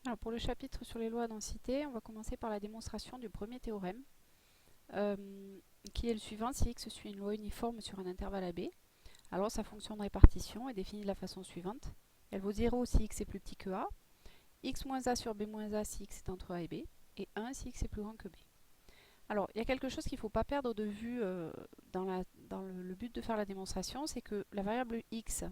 Alors pour le chapitre sur les lois à densité, on va commencer par la démonstration du premier théorème, qui est le suivant: si x suit une loi uniforme sur un intervalle AB, alors sa fonction de répartition est définie de la façon suivante. Elle vaut 0 si x est plus petit que a, x moins a sur b moins a si x est entre a et b, et 1 si x est plus grand que b. Alors il y a quelque chose qu'il ne faut pas perdre de vue dans le but de faire la démonstration, c'est que la variable x,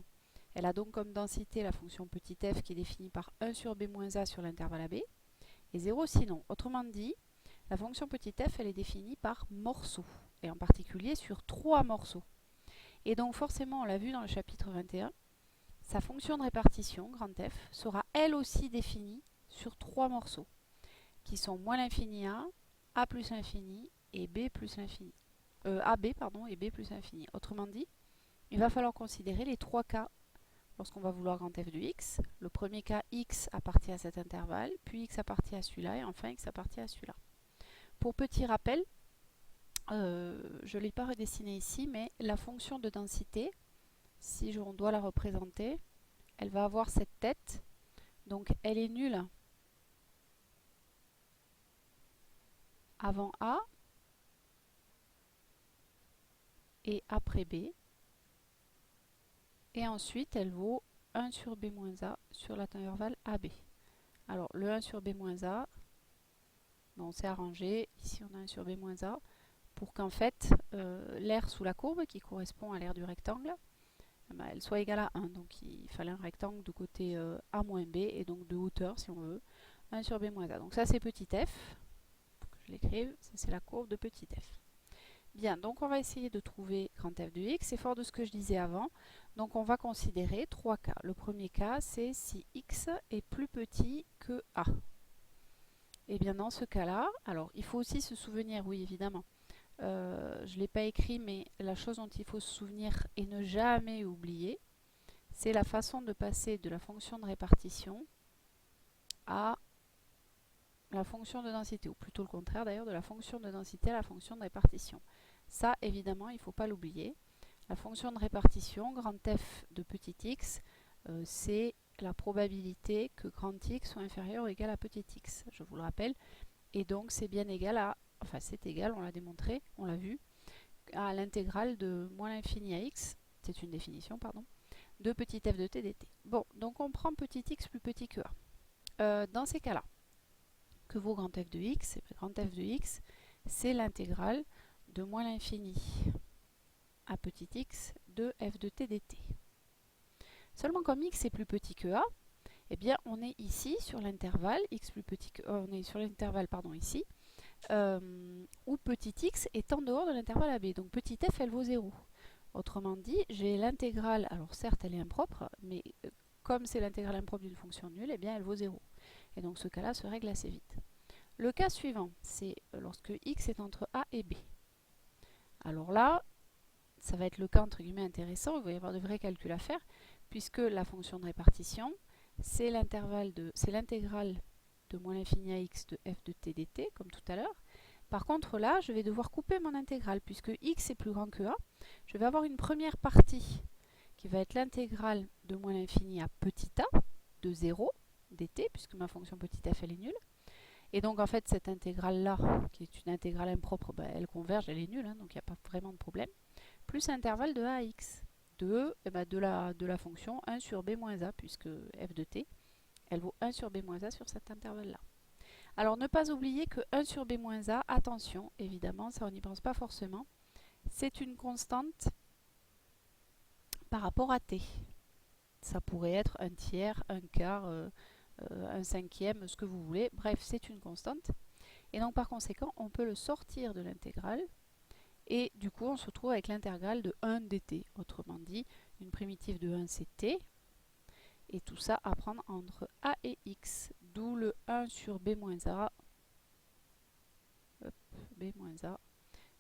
elle a donc comme densité la fonction petit f qui est définie par 1 sur b moins a sur l'intervalle AB, et 0 sinon. Autrement dit, la fonction petit f, elle est définie par morceaux, et en particulier sur 3 morceaux. Et donc forcément, on l'a vu dans le chapitre 21, sa fonction de répartition, grand F, sera elle aussi définie sur 3 morceaux, qui sont moins l'infini a plus l'infini, et b plus l'infini. AB, pardon, et b plus l'infini. Autrement dit, il va falloir considérer les 3 cas lorsqu'on va vouloir grand F de x. Le premier cas, x appartient à cet intervalle, puis x appartient à celui-là, et enfin x appartient à celui-là. Pour petit rappel, je ne l'ai pas redessiné ici, mais la fonction de densité, si on doit la représenter, elle va avoir cette tête, donc elle est nulle avant A et après B, et ensuite elle vaut 1 sur B moins A sur l'intervalle AB. Alors le 1 sur B moins A, on s'est arrangé, ici on a 1 sur B moins A, pour qu'en fait l'aire sous la courbe, qui correspond à l'aire du rectangle, elle soit égale à 1. Donc il fallait un rectangle de côté A moins B, et donc de hauteur, si on veut, 1 sur B moins A. Donc ça c'est petit f, pour que je l'écrive, ça c'est la courbe de petit f. Bien, donc on va essayer de trouver grand f de x, c'est fort de ce que je disais avant. Donc on va considérer 3 cas. Le premier cas, c'est si x est plus petit que a. Et bien dans ce cas-là, alors il faut aussi se souvenir, oui évidemment, je ne l'ai pas écrit, mais la chose dont il faut se souvenir et ne jamais oublier, c'est la façon de passer de la fonction de répartition à la fonction de densité, ou plutôt le contraire d'ailleurs, de la fonction de densité à la fonction de répartition. Ça, évidemment, il ne faut pas l'oublier. La fonction de répartition, grand F de petit x, c'est la probabilité que grand x soit inférieur ou égal à petit x, je vous le rappelle. Et donc, c'est bien égal à, enfin c'est égal, on l'a démontré, on l'a vu, à l'intégrale de moins l'infini à x, c'est une définition, pardon, de petit f de t dt. Bon, donc on prend petit x plus petit que a. Dans ces cas-là, que vaut grand f de x? Grand f de x, c'est l'intégrale de moins l'infini à petit x de f de t dt. Seulement comme x est plus petit que a, eh bien on est ici sur l'intervalle x plus petit que on est sur l'intervalle pardon ici où petit x est en dehors de l'intervalle AB. Donc petit f elle vaut 0. Autrement dit, j'ai l'intégrale, alors certes elle est impropre, mais comme c'est l'intégrale impropre d'une fonction nulle, eh bien elle vaut 0. Et donc ce cas-là se règle assez vite. Le cas suivant, c'est lorsque x est entre a et b. Alors là, ça va être le cas entre guillemets intéressant, il va y avoir de vrais calculs à faire, puisque la fonction de répartition, c'est l'intégrale de moins l'infini à x de f de t dt, comme tout à l'heure. Par contre là, je vais devoir couper mon intégrale, puisque x est plus grand que a. Je vais avoir une première partie qui va être l'intégrale de moins l'infini à petit a de 0 dt, puisque ma fonction petit f elle est nulle. Et donc en fait cette intégrale là, qui est une intégrale impropre, elle converge, elle est nulle, donc il n'y a pas vraiment de problème. Plus intervalle de a à x, de la fonction 1 sur b moins a, puisque f de t, elle vaut 1 sur b moins a sur cet intervalle-là. Alors ne pas oublier que 1 sur b moins a, attention, évidemment, ça on n'y pense pas forcément, c'est une constante par rapport à t. Ça pourrait être un tiers, un quart, un cinquième, ce que vous voulez, bref, c'est une constante. Et donc par conséquent, on peut le sortir de l'intégrale, et du coup on se retrouve avec l'intégrale de 1 dt. Autrement dit, une primitive de 1 c'est t, et tout ça à prendre entre a et x, d'où le 1 sur b moins a, b moins a,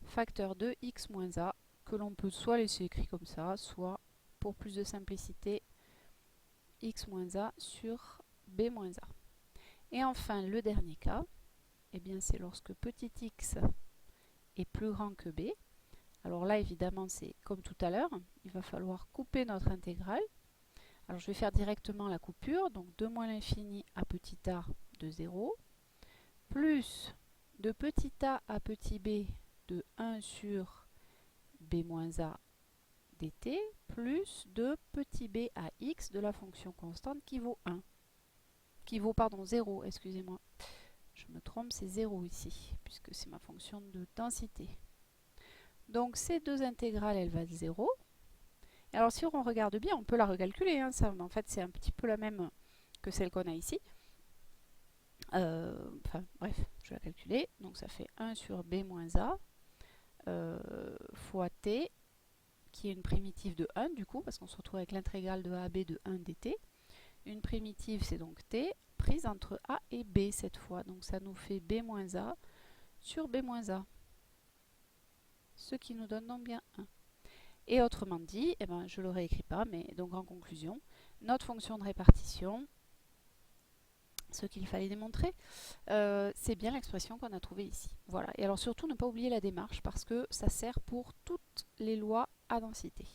facteur de x moins a, que l'on peut soit laisser écrit comme ça, soit, pour plus de simplicité, x moins a sur b moins a. Et enfin, le dernier cas, eh bien c'est lorsque petit x est plus grand que b. Alors là, évidemment, c'est comme tout à l'heure, il va falloir couper notre intégrale. Alors je vais faire directement la coupure, donc de moins l'infini à petit a de 0, plus de petit a à petit b de 1 sur b moins a dt, plus de petit b à x de la fonction constante qui vaut 1. Qui vaut, pardon, 0, excusez-moi. Je me trompe, c'est 0 ici, puisque c'est ma fonction de densité. Donc ces deux intégrales, elles valent 0. Et alors si on regarde bien, on peut la recalculer. Hein, ça, en fait, c'est un petit peu la même que celle qu'on a ici. Enfin, bref, je vais la calculer. Donc ça fait 1 sur b moins a fois t, qui est une primitive de 1 du coup, parce qu'on se retrouve avec l'intégrale de a à b de 1 dt. Une primitive, c'est donc t, prise entre a et b cette fois. Donc ça nous fait b moins a sur b moins a. Ce qui nous donne donc bien 1. Et autrement dit, eh ben, je ne le réécris pas, mais donc en conclusion, notre fonction de répartition, ce qu'il fallait démontrer, c'est bien l'expression qu'on a trouvée ici. Voilà. Et alors surtout, ne pas oublier la démarche, parce que ça sert pour toutes les lois à densité.